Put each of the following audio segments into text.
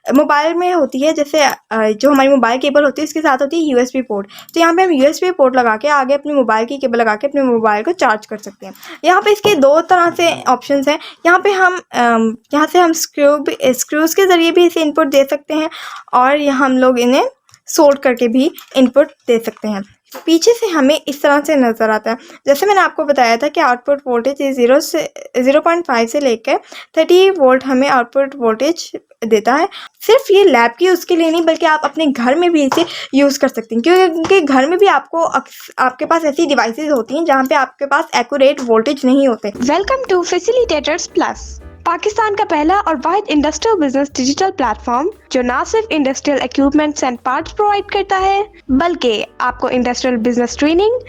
Mobile में होती है, जैसे जो हमारी मोबाइल केबल होती है उसके साथ होती है यूएसबी पोर्ट। तो यहाँ पे हम यूएसबी पोर्ट लगा के आगे अपनी मोबाइल की केबल लगा के अपने मोबाइल को चार्ज कर सकते हैं। यहाँ पे इसके दो तरह से ऑप्शंस हैं। यहाँ पे हम यहाँ से हम स्क्रूज़ के ज़रिए भी इसे इनपुट दे सकते हैं और यहाँ हम लोग इन्हें सोल्ड करके भी इनपुट दे सकते हैं। पीछे से हमें इस तरह से नज़र आता है। जैसे मैंने आपको बताया था कि आउटपुट वोल्टेज 0.5 से लेकर 30 वोल्ट हमें आउटपुट वोल्टेज देता है। सिर्फ ये लैब की यूज़ के लिए नहीं, बल्कि आप अपने घर में भी इसे यूज़ कर सकते हैं, क्योंकि घर में भी आपके पास ऐसी डिवाइसेस होती हैं जहाँ पे आपके पास एक्यूरेट वोल्टेज नहीं होते। Welcome to Facilitators Plus, Pakistan का पहला और वाहिद इंडस्ट्रियल बिजनेस डिजिटल प्लेटफॉर्म जो ना सिर्फ industrial equipments and parts provide करता है, बल्कि आपको industrial business training,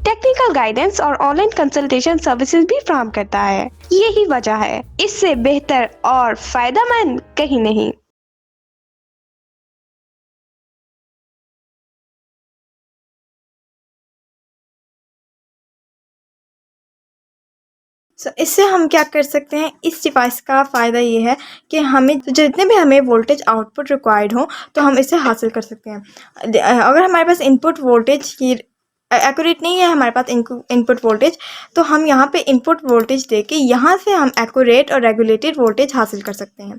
technical guidance और ऑनलाइन कंसल्टेशन सर्विसेज भी फराहम करता है। यही वजह है, इससे बेहतर और फायदेमंद कहीं नहीं। इससे हम क्या कर सकते हैं, इस डिवाइस का फ़ायदा ये है कि हमें जितने भी हमें वोल्टेज आउटपुट रिक्वायर्ड हो तो हम इसे हासिल कर सकते हैं। अगर हमारे पास इनपुट वोल्टेज की एक्यूरेट नहीं है हमारे पास इनपुट वोल्टेज, तो हम यहाँ पे इनपुट वोल्टेज देके यहाँ से हम एक्यूरेट और रेगुलेटेड वोल्टेज हासिल कर सकते हैं।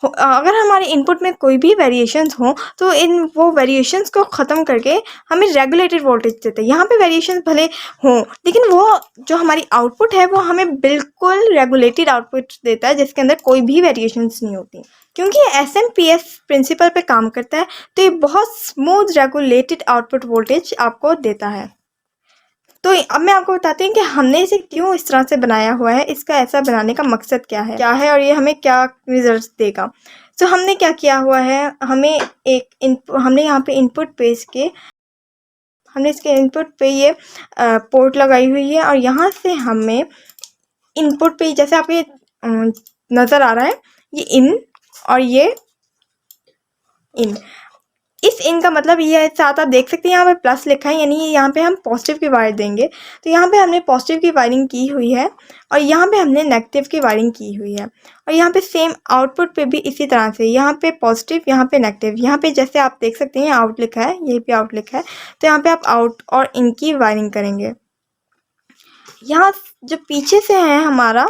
अगर हमारे इनपुट में कोई भी वेरिएशंस हो तो वो वेरिएशंस को ख़त्म करके हमें रेगुलेटेड वोल्टेज देते हैं। यहाँ पे वेरिएशंस भले हों, लेकिन वो जो हमारी आउटपुट है वो हमें बिल्कुल रेगुलेटेड आउटपुट देता है, जिसके अंदर कोई भी वेरिएशंस नहीं होती। क्योंकि ये SMPS प्रिंसिपल पे काम करता है, तो ये बहुत स्मूथ रेगुलेटेड आउटपुट वोल्टेज आपको देता है। तो अब मैं आपको बताती हूँ कि हमने इसे क्यों इस तरह से बनाया हुआ है, इसका ऐसा बनाने का मकसद क्या है और ये हमें क्या रिजल्ट देगा। तो हमने क्या किया हुआ है, हमने यहाँ पे इनपुट पे हमने इसके इनपुट पे ये पोर्ट लगाई हुई है और यहाँ से हमें इनपुट पे जैसे आपको ये नज़र आ रहा है, ये इन और ये इन। इस इन का मतलब ये है, साथ आप देख सकते हैं यहाँ पे प्लस लिखा है, यानी यहाँ पे हम पॉजिटिव की वायर देंगे। तो यहाँ पे हमने पॉजिटिव की वायरिंग की हुई है और यहाँ पे हमने नेगेटिव की वायरिंग की हुई है। और यहाँ पे सेम आउटपुट पे भी इसी तरह से, यहाँ पे पॉजिटिव, यहाँ पे नेगेटिव। यहाँ पे जैसे आप देख सकते हैं आउट लिखा है, यही पे आउट लिखा है, तो यहाँ पे आप आउट और इन की वायरिंग करेंगे। यहाँ जो पीछे से है हमारा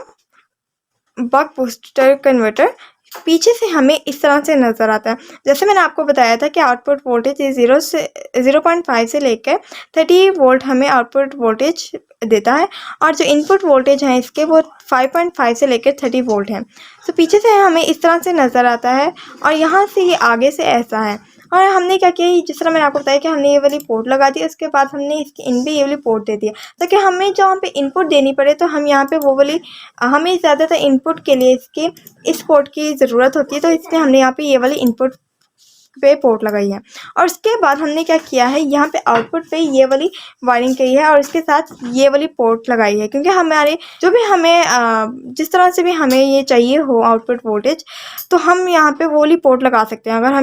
बक बूस्टर कन्वर्टर, पीछे से हमें इस तरह से नज़र आता है। जैसे मैंने आपको बताया था कि आउटपुट वोल्टेज 0.5 से लेकर 30 वोल्ट हमें आउटपुट वोल्टेज देता है और जो इनपुट वोल्टेज हैं इसके वो 5.5 से लेकर 30 वोल्ट हैं। तो पीछे से हमें इस तरह से नज़र आता है और यहाँ से ये आगे से ऐसा है। और हमने क्या किया, जिस तरह मैंने आपको बताया कि हमने ये वाली पोर्ट लगा दी, उसके बाद हमने इसके इन भी ये वाली पोर्ट दे दिया, ताकि हमें जहाँ पे इनपुट देनी पड़े तो हम यहाँ पे वो वाली, हमें ज़्यादातर इनपुट के लिए इस पोर्ट की ज़रूरत होती है, तो इसलिए हमने यहाँ पे ये वाली इनपुट पे पोर्ट लगाई है। और उसके बाद हमने क्या किया है, यहाँ पे आउटपुट पे ये वाली वायरिंग की है और इसके साथ ये वाली पोर्ट लगाई है, क्योंकि हमारे जो भी हमें जिस तरह से भी हमें ये चाहिए हो आउटपुट वोल्टेज, तो हम यहाँ पे वो वाली पोर्ट लगा सकते हैं। अगर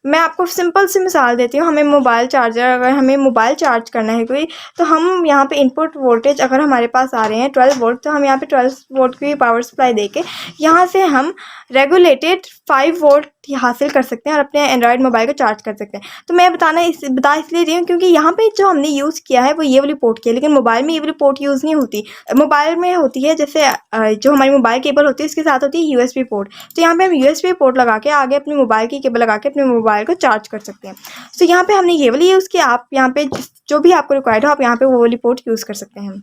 मैं आपको सिंपल सी मिसाल देती हूँ, हमें मोबाइल चार्जर, अगर हमें मोबाइल चार्ज करना है कोई, तो हम यहाँ पे इनपुट वोल्टेज अगर हमारे पास आ रहे हैं 12 वोल्ट, तो हम यहाँ पे 12 वोल्ट की पावर सप्लाई दे के यहाँ से हम रेगुलेटेड 5 वोल्ट हासिल कर सकते हैं और अपने एंड्रॉयड मोबाइल को चार्ज कर सकते हैं। तो मैं बता इसलिए रही हूँ क्योंकि यहाँ पे जो हमने यूज़ किया है वो ये वाली पोर्ट की है, लेकिन मोबाइल में ये वाली पोर्ट यूज़ नहीं होती। मोबाइल में होती है, जैसे जो हमारी मोबाइल केबल होती है उसके साथ होती है यूएसबी पोर्ट। तो यहाँ पे हम यूएसबी पोर्ट लगा के आगे अपनी मोबाइल की केबल लगा के अपने मोबाइल को चार्ज कर सकते हैं। तो यहाँ पे हमने ये वाली यूज़ किया। आप यहाँ पे जो भी आपको रिक्वायर्ड हो आप यहाँ पे वो वाली पोर्ट यूज़ कर सकते हैं।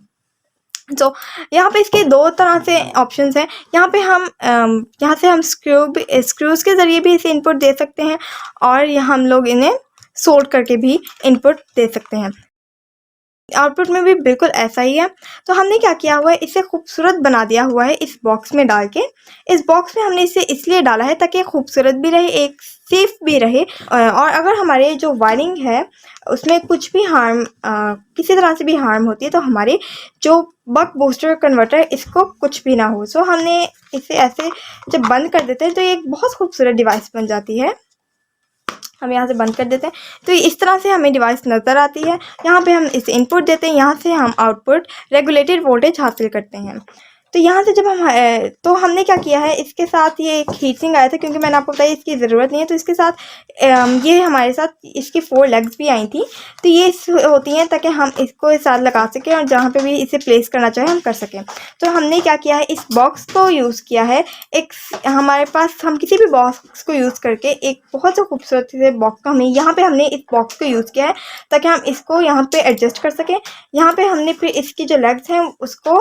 तो यहाँ पे इसके दो तरह से ऑप्शंस हैं। यहाँ पे हम यहाँ से हम स्क्रूज़ के ज़रिए भी इसे इनपुट दे सकते हैं और यहाँ हम लोग इन्हें सोल्ड करके भी इनपुट दे सकते हैं। आउटपुट में भी बिल्कुल ऐसा ही है। तो हमने क्या किया हुआ है, इसे खूबसूरत बना दिया हुआ है इस बॉक्स में डाल के। इस बॉक्स में हमने इसे इसलिए डाला है ताकि खूबसूरत भी रहे, एक सेफ भी रहे, और अगर हमारे जो वायरिंग है उसमें कुछ भी किसी तरह से भी हार्म होती है तो हमारे जो बक बूस्टर कन्वर्टर इसको कुछ भी ना हो। सो हमने इसे ऐसे जब बंद कर देते हैं तो ये एक बहुत खूबसूरत डिवाइस बन जाती है। हम यहाँ से बंद कर देते हैं तो इस तरह से हमें डिवाइस नज़र आती है। यहाँ पे हम इसे इनपुट देते हैं, यहाँ से हम आउटपुट रेगुलेटेड वोल्टेज हासिल करते हैं। तो यहाँ से जब हम तो हमने क्या किया है, इसके साथ ये एक हीट सिंक आया था, क्योंकि मैंने आपको बताया इसकी ज़रूरत नहीं है, तो इसके साथ ये हमारे साथ इसकी 4 लेग्स भी आई थी, तो ये होती हैं ताकि हम इसको इस साथ लगा सकें और जहाँ पे भी इसे प्लेस करना चाहें हम कर सकें। तो हमने क्या किया है, इस बॉक्स को यूज़ किया है। एक हमारे पास, हम किसी भी बॉक्स को यूज़ करके एक बहुत सा खूबसूरत से बॉक्स को हमने इस बॉक्स को यूज़ किया है ताकि हम इसको यहाँ पे एडजस्ट कर सकें। यहाँ पे हमने फिर इसकी जो लेग्स हैं उसको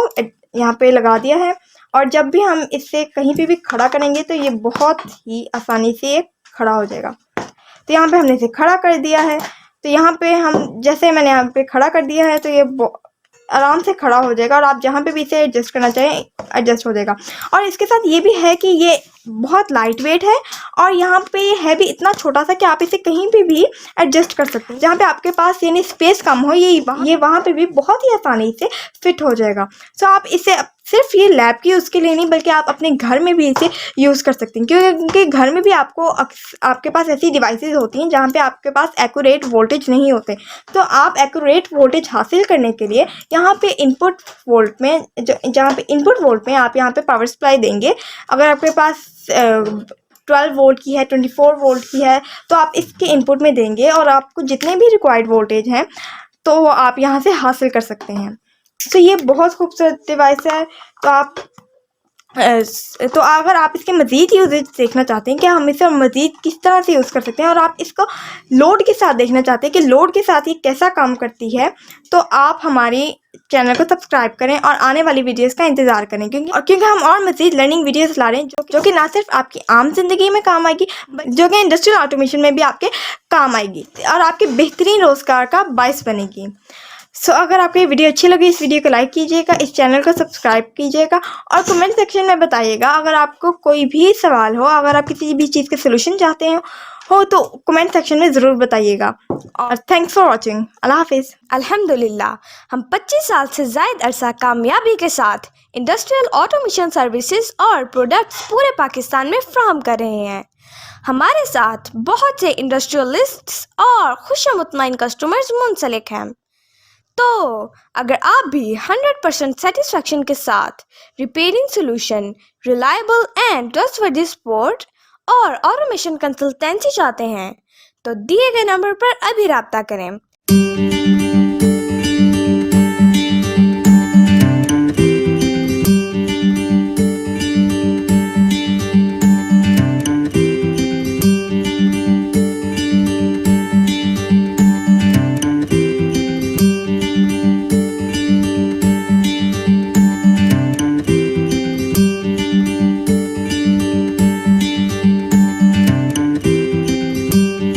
यहाँ पे लगा दिया है, और जब भी हम इससे कहीं पे भी खड़ा करेंगे तो ये बहुत ही आसानी से ये खड़ा हो जाएगा। तो यहाँ पे हमने इसे खड़ा कर दिया है। तो यहाँ पे हम, जैसे मैंने यहाँ पे खड़ा कर दिया है, तो ये आराम से खड़ा हो जाएगा और आप जहाँ पे भी इसे एडजस्ट करना चाहें एडजस्ट हो जाएगा। और इसके साथ ये भी है कि ये बहुत लाइट वेट है, और यहाँ पे ये है भी इतना छोटा सा कि आप इसे कहीं पे भी एडजस्ट कर सकते हैं। जहाँ पे आपके पास यानी स्पेस कम हो, ये वहाँ पे भी बहुत ही आसानी से फिट हो जाएगा। सो आप इसे सिर्फ ये लैब की यूज़ के लिए नहीं, बल्कि आप अपने घर में भी इसे यूज़ कर सकते हैं, क्योंकि घर में भी आपके पास ऐसी डिवाइसेस होती हैं जहाँ पे आपके पास एक्यूरेट वोल्टेज नहीं होते। तो आप एक्यूरेट वोल्टेज हासिल करने के लिए यहाँ पे इनपुट वोल्ट में आप यहाँ पे पावर सप्लाई देंगे। अगर आपके पास 12 वोल्ट की है, 24 वोल्ट की है, तो आप इसके इनपुट में देंगे और आपको जितने भी रिक्वायर्ड वोल्टेज हैं तो आप यहाँ से हासिल कर सकते हैं। तो ये बहुत खूबसूरत डिवाइस है। तो अगर आप इसके मज़ीद यूजेज देखना चाहते हैं कि हम इसे मज़ीद किस तरह से यूज़ कर सकते हैं, और आप इसको लोड के साथ देखना चाहते हैं कि लोड के साथ ये कैसा काम करती है, तो आप हमारी चैनल को सब्सक्राइब करें और आने वाली वीडियोस का इंतज़ार करें, क्योंकि हम और मज़ीद लर्निंग वीडियोस ला रहे हैं जो कि ना सिर्फ आपकी आम जिंदगी में काम आएगी, जो कि इंडस्ट्रियल ऑटोमेशन में भी आपके काम आएगी और आपके बेहतरीन रोज़गार का बायस बनेगी। सो अगर आपको ये वीडियो अच्छी लगी, इस वीडियो को लाइक कीजिएगा, इस चैनल को सब्सक्राइब कीजिएगा और कमेंट सेक्शन में बताइएगा अगर आपको कोई भी सवाल हो, अगर आप किसी भी चीज़ के सोल्यूशन चाहते हो तो कमेंट सेक्शन में ज़रूर बताइएगा। और थैंक्स फॉर वॉचिंग। अल्लाह हाफिज़। अल्हम्दुलिल्लाह, हम 25 साल से ज़ायद अरसा कामयाबी के साथ इंडस्ट्रियल ऑटोमेशन सर्विसेज और प्रोडक्ट्स पूरे पाकिस्तान में फ्राहम कर रहे हैं। हमारे साथ बहुत से इंडस्ट्रियलिस्ट्स और खुशमुतमईन कस्टमर्स मुंसलिक हैं। तो अगर आप भी 100% सेटिस्फैक्शन के साथ repairing solution, reliable and trustworthy support और ऑटोमेशन कंसल्टेंसी चाहते हैं तो दिए गए नंबर पर अभी राब्ता करें।